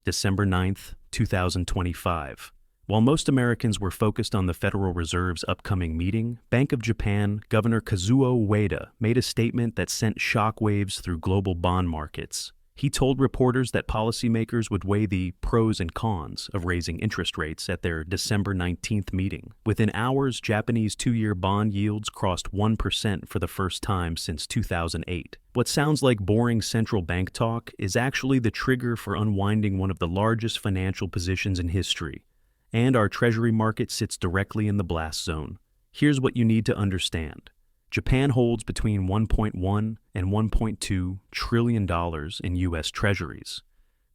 December 9th, 2025. While most Americans were focused on the Federal Reserve's upcoming meeting, Bank of Japan Governor Kazuo Ueda made a statement that sent shockwaves through global bond markets. He told reporters that policymakers would weigh the pros and cons of raising interest rates at their December 19th meeting. Within hours, Japanese two-year bond yields crossed 1% for the first time since 2008. What sounds like boring central bank talk is actually the trigger for unwinding one of the largest financial positions in history. And our Treasury market sits directly in the blast zone. Here's what you need to understand. Japan holds between $1.1 and $1.2 trillion in U.S. Treasuries.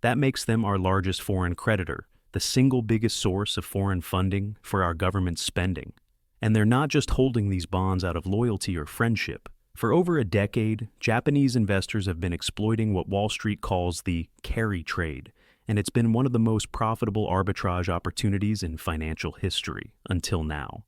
That makes them our largest foreign creditor, the single biggest source of foreign funding for our government's spending. And they're not just holding these bonds out of loyalty or friendship. For over a decade, Japanese investors have been exploiting what Wall Street calls the carry trade, and it's been one of the most profitable arbitrage opportunities in financial history until now.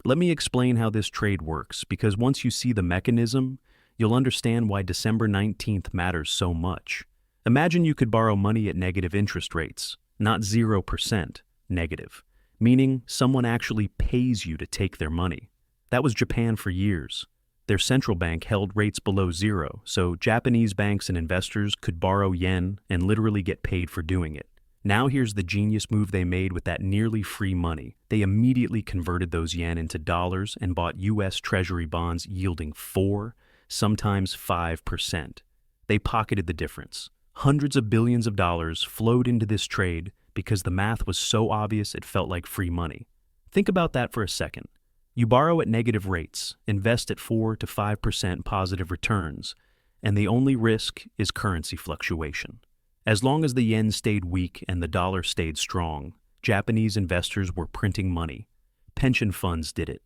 Let me explain how this trade works, because once you see the mechanism, you'll understand why December 19th matters so much. Imagine you could borrow money at negative interest rates, not 0%, negative, meaning someone actually pays you to take their money. That was Japan for years. Their central bank held rates below zero, so Japanese banks and investors could borrow yen and literally get paid for doing it. Now here's the genius move they made with that nearly free money. They immediately converted those yen into dollars and bought U.S. Treasury bonds yielding 4, sometimes 5%. They pocketed the difference. Hundreds of billions of dollars flowed into this trade because the math was so obvious it felt like free money. Think about that for a second. You borrow at negative rates, invest at 4 to 5% positive returns, and the only risk is currency fluctuation. As long as the yen stayed weak and the dollar stayed strong, Japanese investors were printing money. Pension funds did it.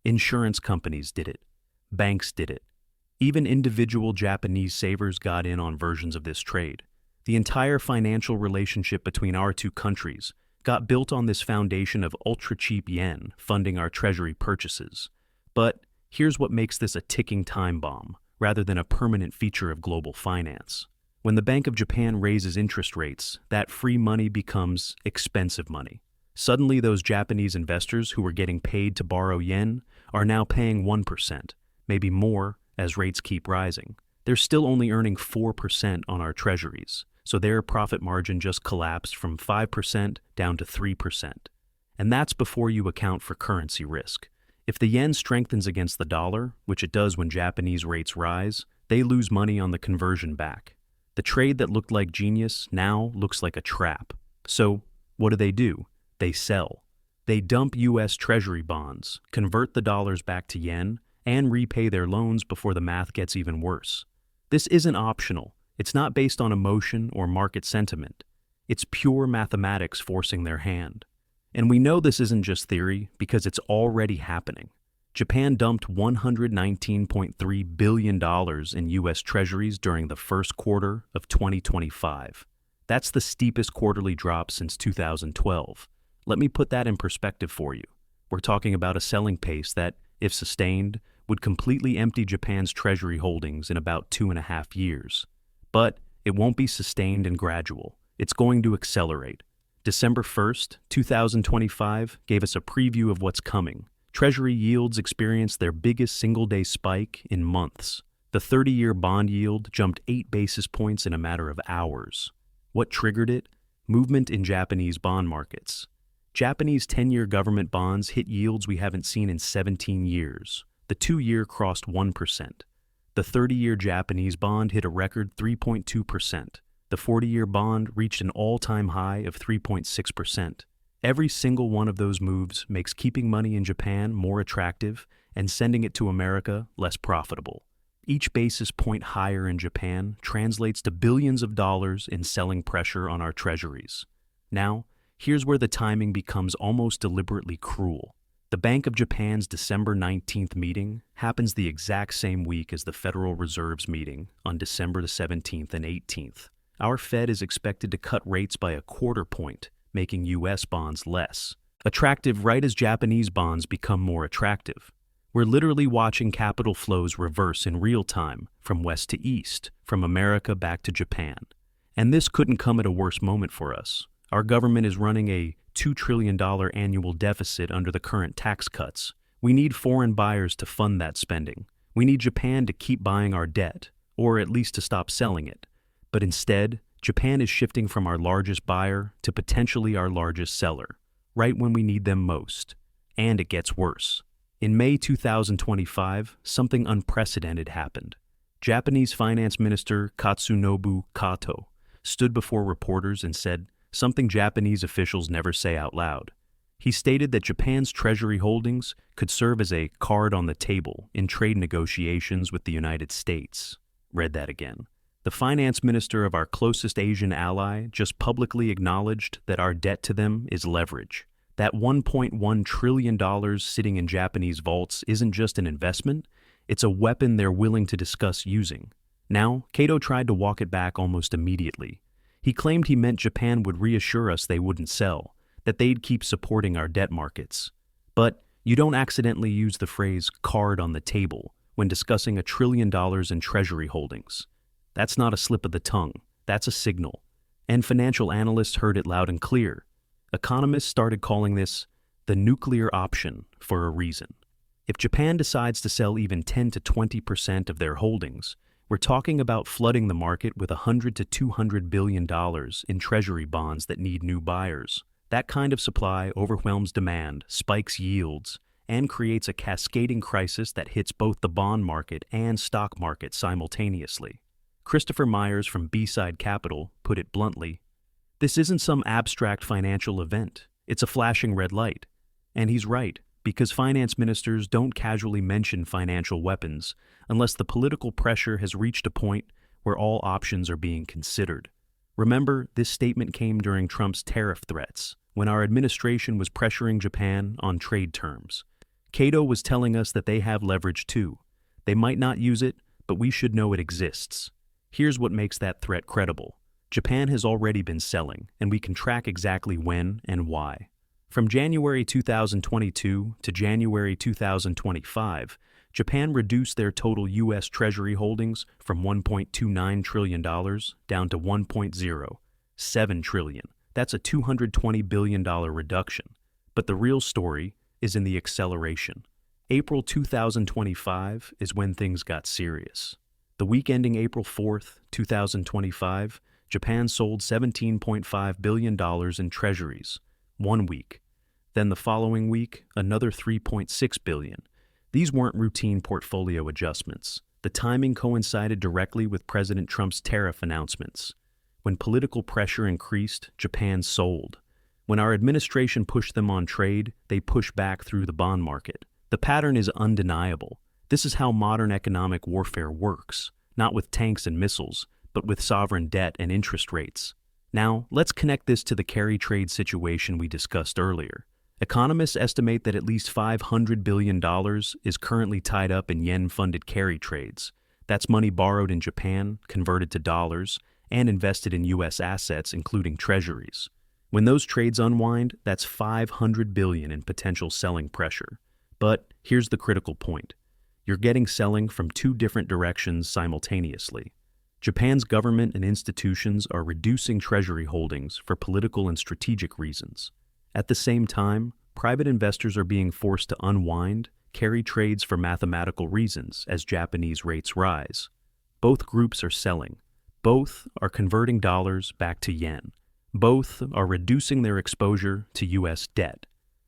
Insurance companies did it. Banks did it. Even individual Japanese savers got in on versions of this trade. The entire financial relationship between our two countries got built on this foundation of ultra-cheap yen funding our treasury purchases. But here's what makes this a ticking time bomb, rather than a permanent feature of global finance. When the Bank of Japan raises interest rates, that free money becomes expensive money. Suddenly, those Japanese investors who were getting paid to borrow yen are now paying 1%, maybe more as rates keep rising. They're still only earning 4% on our treasuries, so their profit margin just collapsed from 5% down to 3%. And that's before you account for currency risk. If the yen strengthens against the dollar, which it does when Japanese rates rise, they lose money on the conversion back. The trade that looked like genius now looks like a trap. So, what do? They sell. They dump U.S. Treasury bonds, convert the dollars back to yen, and repay their loans before the math gets even worse. This isn't optional. It's not based on emotion or market sentiment. It's pure mathematics forcing their hand. And we know this isn't just theory because it's already happening. Japan dumped $119.3 billion in U.S. Treasuries during the first quarter of 2025. That's the steepest quarterly drop since 2012. Let me put that in perspective for you. We're talking about a selling pace that, if sustained, would completely empty Japan's Treasury holdings in about 2.5 years. But it won't be sustained and gradual. It's going to accelerate. December 1st, 2025 gave us a preview of what's coming. Treasury yields experienced their biggest single-day spike in months. The 30-year bond yield jumped 8 basis points in a matter of hours. What triggered it? Movement in Japanese bond markets. Japanese 10-year government bonds hit yields we haven't seen in 17 years. The 2-year crossed 1%. The 30-year Japanese bond hit a record 3.2%. The 40-year bond reached an all-time high of 3.6%. Every single one of those moves makes keeping money in Japan more attractive and sending it to America less profitable. Each basis point higher in Japan translates to billions of dollars in selling pressure on our treasuries. Now, here's where the timing becomes almost deliberately cruel. The Bank of Japan's December 19th meeting happens the exact same week as the Federal Reserve's meeting on December the 17th and 18th. Our Fed is expected to cut rates by a quarter point, making U.S. bonds less attractive right as Japanese bonds become more attractive. We're literally watching capital flows reverse in real time, from west to east, from America back to Japan. And this couldn't come at a worse moment for us. Our government is running a $2 trillion annual deficit under the current tax cuts. We need foreign buyers to fund that spending. We need Japan to keep buying our debt, or at least to stop selling it. But instead, Japan is shifting from our largest buyer to potentially our largest seller, right when we need them most. And it gets worse. In May 2025, something unprecedented happened. Japanese Finance Minister Katsunobu Kato stood before reporters and said something Japanese officials never say out loud. He stated that Japan's Treasury holdings could serve as a card on the table in trade negotiations with the United States. Read that again. The finance minister of our closest Asian ally just publicly acknowledged that our debt to them is leverage. That $1.1 trillion sitting in Japanese vaults isn't just an investment, it's a weapon they're willing to discuss using. Now, Kato tried to walk it back almost immediately. He claimed he meant Japan would reassure us they wouldn't sell, that they'd keep supporting our debt markets. But you don't accidentally use the phrase card on the table when discussing $1 trillion in Treasury holdings. That's not a slip of the tongue, that's a signal. And financial analysts heard it loud and clear. Economists started calling this the nuclear option for a reason. If Japan decides to sell even 10 to 20% of their holdings, we're talking about flooding the market with $100 to $200 billion in Treasury bonds that need new buyers. That kind of supply overwhelms demand, spikes yields, and creates a cascading crisis that hits both the bond market and stock market simultaneously. Christopher Myers from B-Side Capital put it bluntly, "This isn't some abstract financial event. It's a flashing red light." And he's right, because finance ministers don't casually mention financial weapons unless the political pressure has reached a point where all options are being considered. Remember, this statement came during Trump's tariff threats, when our administration was pressuring Japan on trade terms. Kato was telling us that they have leverage too. They might not use it, but we should know it exists. Here's what makes that threat credible. Japan has already been selling, and we can track exactly when and why. From January 2022 to January 2025, Japan reduced their total U.S. Treasury holdings from $1.29 trillion down to $1.07 trillion. That's a $220 billion reduction. But the real story is in the acceleration. April 2025 is when things got serious. The week ending April 4th, 2025, Japan sold $17.5 billion in Treasuries. 1 week. Then the following week, another $3.6 billion. These weren't routine portfolio adjustments. The timing coincided directly with President Trump's tariff announcements. When political pressure increased, Japan sold. When our administration pushed them on trade, they pushed back through the bond market. The pattern is undeniable. This is how modern economic warfare works, not with tanks and missiles, but with sovereign debt and interest rates. Now, let's connect this to the carry trade situation we discussed earlier. Economists estimate that at least $500 billion is currently tied up in yen-funded carry trades. That's money borrowed in Japan, converted to dollars, and invested in U.S. assets, including treasuries. When those trades unwind, that's $500 billion in potential selling pressure. But here's the critical point. You're getting selling from two different directions simultaneously. Japan's government and institutions are reducing treasury holdings for political and strategic reasons. At the same time, private investors are being forced to unwind carry trades for mathematical reasons as Japanese rates rise. Both groups are selling. Both are converting dollars back to yen. Both are reducing their exposure to U.S. debt.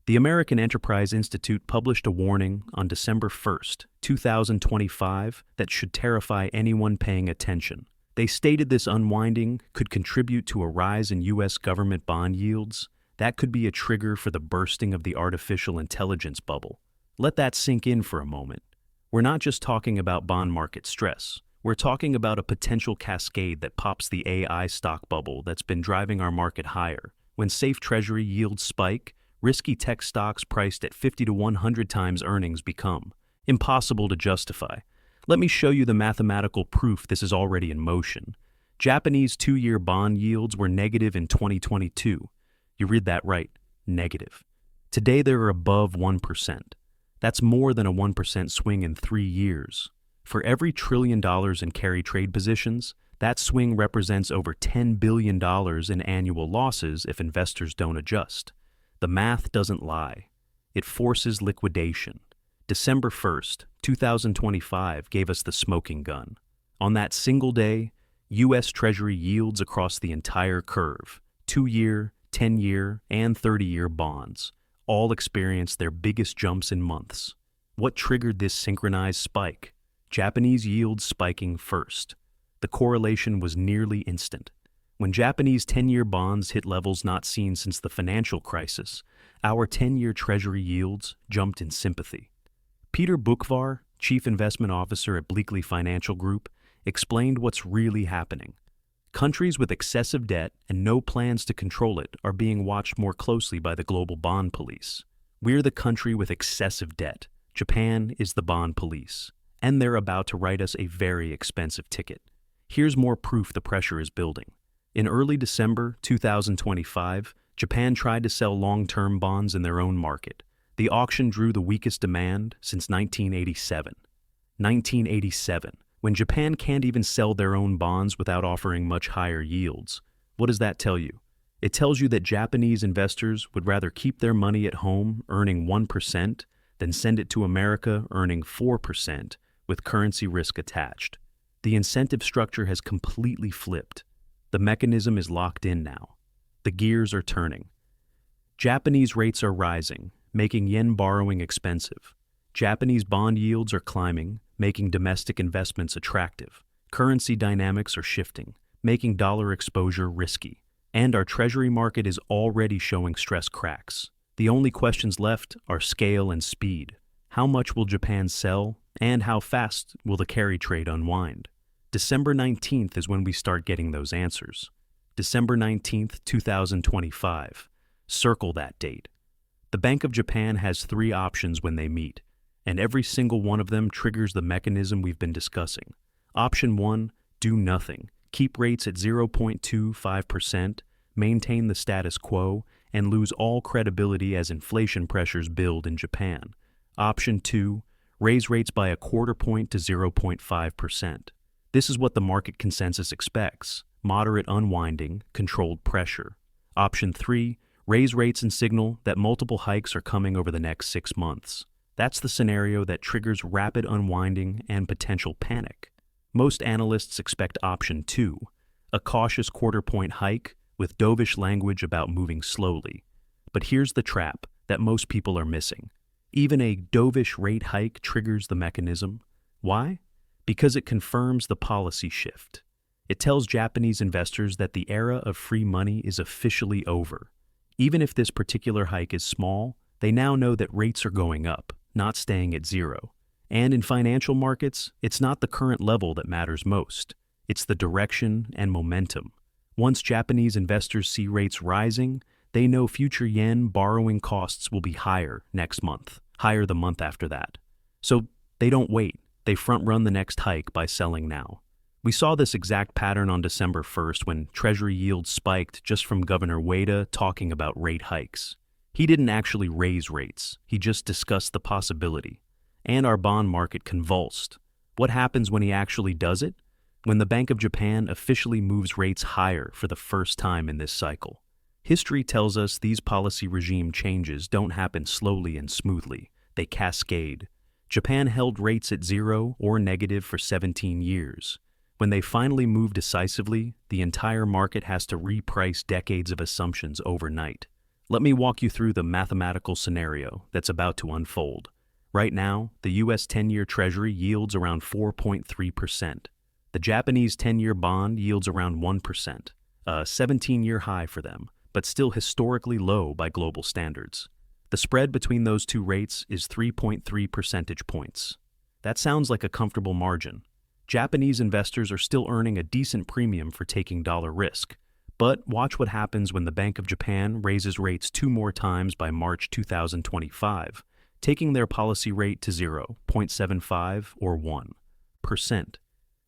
The American Enterprise Institute published a warning on December 1st, 2025, that should terrify anyone paying attention. They stated this unwinding could contribute to a rise in U.S. government bond yields. That could be a trigger for the bursting of the artificial intelligence bubble. Let that sink in for a moment. We're not just talking about bond market stress. We're talking about a potential cascade that pops the AI stock bubble that's been driving our market higher. When safe treasury yields spike, risky tech stocks priced at 50 to 100 times earnings become impossible to justify. Let me show you the mathematical proof this is already in motion. Japanese 2-year bond yields were negative in 2022. You read that right, negative. Today they're above 1%. That's more than a 1% swing in 3 years. For every $1 trillion in carry trade positions, That swing represents over $10 billion in annual losses if investors don't adjust. The math doesn't lie. It forces liquidation. December 1st, 2025 gave us the smoking gun. On that single day, U.S. Treasury yields across the entire curve, 2-year, 10-year, and 30-year bonds, all experienced their biggest jumps in months. What triggered this synchronized spike? Japanese yields spiking first. The correlation was nearly instant. When Japanese 10-year bonds hit levels not seen since the financial crisis, our 10-year Treasury yields jumped in sympathy. Peter Bukvar, Chief Investment Officer at Bleakley Financial Group, explained what's really happening. Countries with excessive debt and no plans to control it are being watched more closely by the global bond police. We're the country with excessive debt. Japan is the bond police. And they're about to write us a very expensive ticket. Here's more proof the pressure is building. In early December 2025, Japan tried to sell long-term bonds in their own market. The auction drew the weakest demand since 1987. 1987, when Japan can't even sell their own bonds without offering much higher yields. What does that tell you? It tells you that Japanese investors would rather keep their money at home earning 1% than send it to America earning 4% with currency risk attached. The incentive structure has completely flipped. The mechanism is locked in now. The gears are turning. Japanese rates are rising, making yen borrowing expensive. Japanese bond yields are climbing, making domestic investments attractive. Currency dynamics are shifting, making dollar exposure risky. And our treasury market is already showing stress cracks. The only questions left are scale and speed. How much will Japan sell, and how fast will the carry trade unwind? December 19th is when we start getting those answers. December 19th, 2025. Circle that date. The Bank of Japan has 3 options when they meet, and every single one of them triggers the mechanism we've been discussing. Option 1, do nothing. Keep rates at 0.25%, maintain the status quo, and lose all credibility as inflation pressures build in Japan. Option 2, raise rates by 1/4 point to 0.5%. This is what the market consensus expects: moderate unwinding, controlled pressure. Option 3, raise rates and signal that multiple hikes are coming over the next 6 months. That's the scenario that triggers rapid unwinding and potential panic. Most analysts expect option 2, a cautious 1/4 point hike with dovish language about moving slowly. But here's the trap that most people are missing. Even a dovish rate hike triggers the mechanism. Why? Because it confirms the policy shift. It tells Japanese investors that the era of free money is officially over. Even if this particular hike is small, they now know that rates are going up, not staying at 0. And in financial markets, it's not the current level that matters most. It's the direction and momentum. Once Japanese investors see rates rising, they know future yen borrowing costs will be higher next month, higher the month after that. So they don't wait. They front-run the next hike by selling now. We saw this exact pattern on December 1st when Treasury yields spiked just from Governor Ueda talking about rate hikes. He didn't actually raise rates. He just discussed the possibility. And our bond market convulsed. What happens when he actually does it? When the Bank of Japan officially moves rates higher for the first time in this cycle. History tells us these policy regime changes don't happen slowly and smoothly. They cascade. Japan held rates at 0 or negative for 17 years. When they finally move decisively, the entire market has to reprice decades of assumptions overnight. Let me walk you through the mathematical scenario that's about to unfold. Right now, the U.S. 10-year Treasury yields around 4.3%. The Japanese 10-year bond yields around 1%, a 17-year high for them, but still historically low by global standards. The spread between those two rates is 3.3 percentage points. That sounds like a comfortable margin. Japanese investors are still earning a decent premium for taking dollar risk. But watch what happens when the Bank of Japan raises rates 2 more times by March 2025, taking their policy rate to 0.75 or 1%.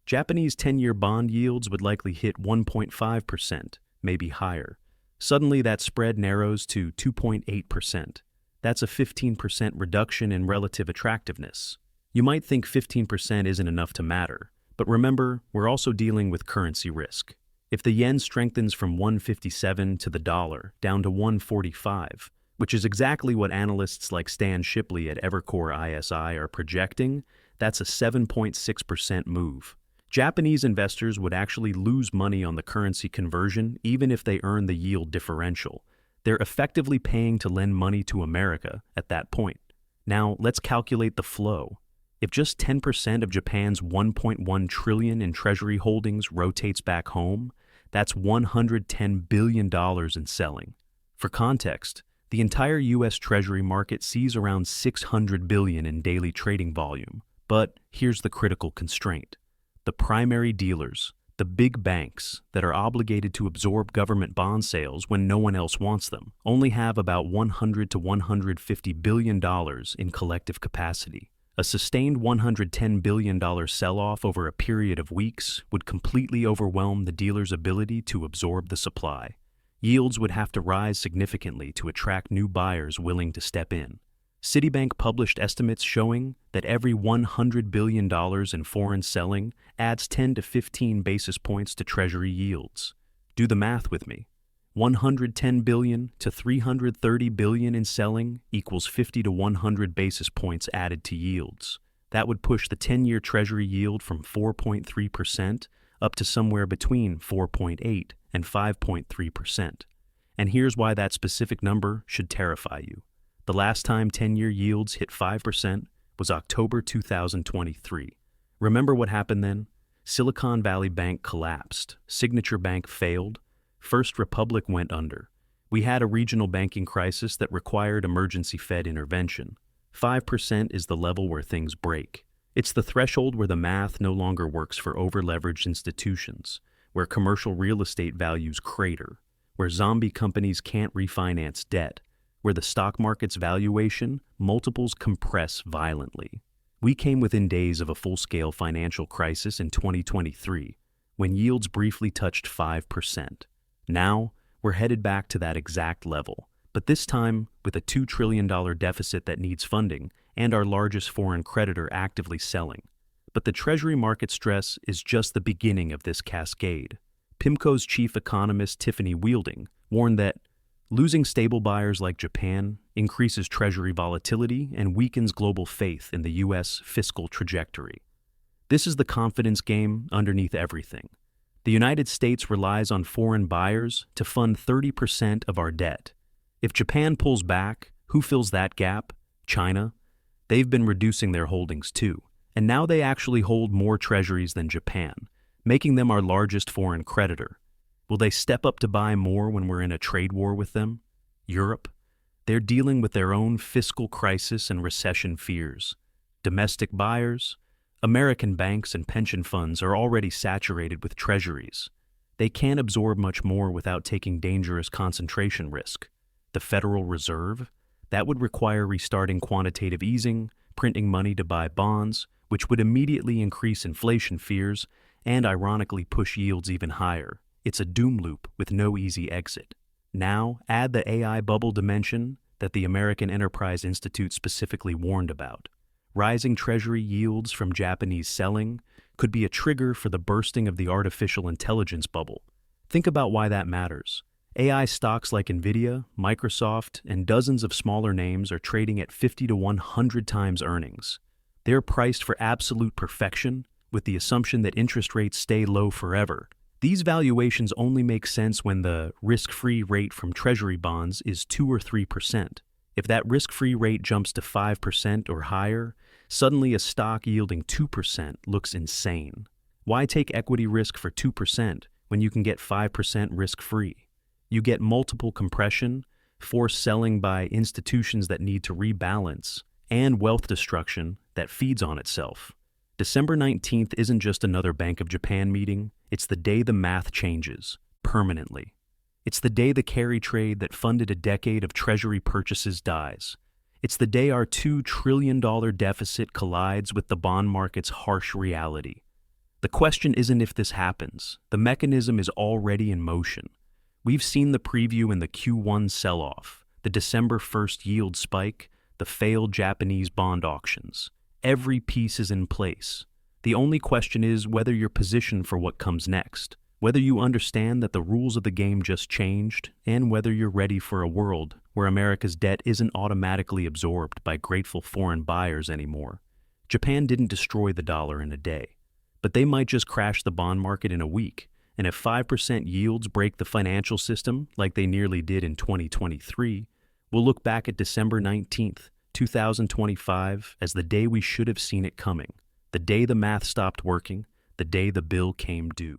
Japanese 10-year bond yields would likely hit 1.5%, maybe higher. Suddenly that spread narrows to 2.8%. That's a 15% reduction in relative attractiveness. You might think 15% isn't enough to matter, but But remember, we're also dealing with currency risk. If the yen strengthens from 157 to the dollar down to 145, which is exactly what analysts like Stan Shipley at Evercore ISI are projecting, that's a 7.6% move. Japanese investors would actually lose money on the currency conversion even if they earn the yield differential. They're effectively paying to lend money to America at that point. Now, let's calculate the flow. If just 10% of Japan's $1.1 trillion in Treasury holdings rotates back home, that's $110 billion in selling. For context, the entire U.S. Treasury market sees around $600 billion in daily trading volume. But here's the critical constraint. The primary dealers, the big banks that are obligated to absorb government bond sales when no one else wants them, only have about $100 to $150 billion in collective capacity. A sustained $110 billion sell-off over a period of weeks would completely overwhelm the dealers' ability to absorb the supply. Yields would have to rise significantly to attract new buyers willing to step in. Citibank published estimates showing that every $100 billion in foreign selling adds 10 to 15 basis points to Treasury yields. Do the math with me. 110 billion to 330 billion in selling equals 50 to 100 basis points added to yields. That would push the 10-year Treasury yield from 4.3% up to somewhere between 4.8 and 5.3%. And here's why that specific number should terrify you. The last time 10-year yields hit 5% was October 2023. Remember what happened then? Silicon Valley Bank collapsed, Signature Bank failed, First Republic went under. We had a regional banking crisis that required emergency Fed intervention. 5% is the level where things break. It's the threshold where the math no longer works for over-leveraged institutions, where commercial real estate values crater, where zombie companies can't refinance debt, where the stock market's valuation multiples compress violently. We came within days of a full-scale financial crisis in 2023, when yields briefly touched 5%. Now, we're headed back to that exact level, but this time with a $2 trillion deficit that needs funding and our largest foreign creditor actively selling. But the Treasury market stress is just the beginning of this cascade. PIMCO's chief economist Tiffany Wielding warned that losing stable buyers like Japan increases Treasury volatility and weakens global faith in the U.S. fiscal trajectory. This is the confidence game underneath everything. The United States relies on foreign buyers to fund 30% of our debt. If Japan pulls back, who fills that gap? China? They've been reducing their holdings too, and now they actually hold more treasuries than Japan, making them our largest foreign creditor. Will they step up to buy more when we're in a trade war with them? Europe? They're dealing with their own fiscal crisis and recession fears. Domestic buyers? American banks and pension funds are already saturated with treasuries. They can't absorb much more without taking dangerous concentration risk. The Federal Reserve? That would require restarting quantitative easing, printing money to buy bonds, which would immediately increase inflation fears and ironically push yields even higher. It's a doom loop with no easy exit. Now, add the AI bubble dimension that the American Enterprise Institute specifically warned about. Rising Treasury yields from Japanese selling could be a trigger for the bursting of the artificial intelligence bubble. Think about why that matters. AI stocks like Nvidia, Microsoft, and dozens of smaller names are trading at 50 to 100 times earnings. They're priced for absolute perfection, with the assumption that interest rates stay low forever. These valuations only make sense when the risk-free rate from Treasury bonds is 2 or 3%. If that risk-free rate jumps to 5% or higher, suddenly a stock yielding 2% looks insane. Why take equity risk for 2% when you can get 5% risk-free? You get multiple compression, forced selling by institutions that need to rebalance, and wealth destruction that feeds on itself. December 19th isn't just another Bank of Japan meeting, it's the day the math changes, permanently. It's the day the carry trade that funded a decade of Treasury purchases dies. It's the day our $2 trillion deficit collides with the bond market's harsh reality. The question isn't if this happens, the mechanism is already in motion. We've seen the preview in the Q1 sell-off, the December 1st yield spike, the failed Japanese bond auctions. Every piece is in place. The only question is whether you're positioned for what comes next, whether you understand that the rules of the game just changed, and whether you're ready for a world where America's debt isn't automatically absorbed by grateful foreign buyers anymore. Japan didn't destroy the dollar in a day, but they might just crash the bond market in a week. And if 5% yields break the financial system like they nearly did in 2023, we'll look back at December 19th, 2025 as the day we should have seen it coming, the day the math stopped working, the day the bill came due.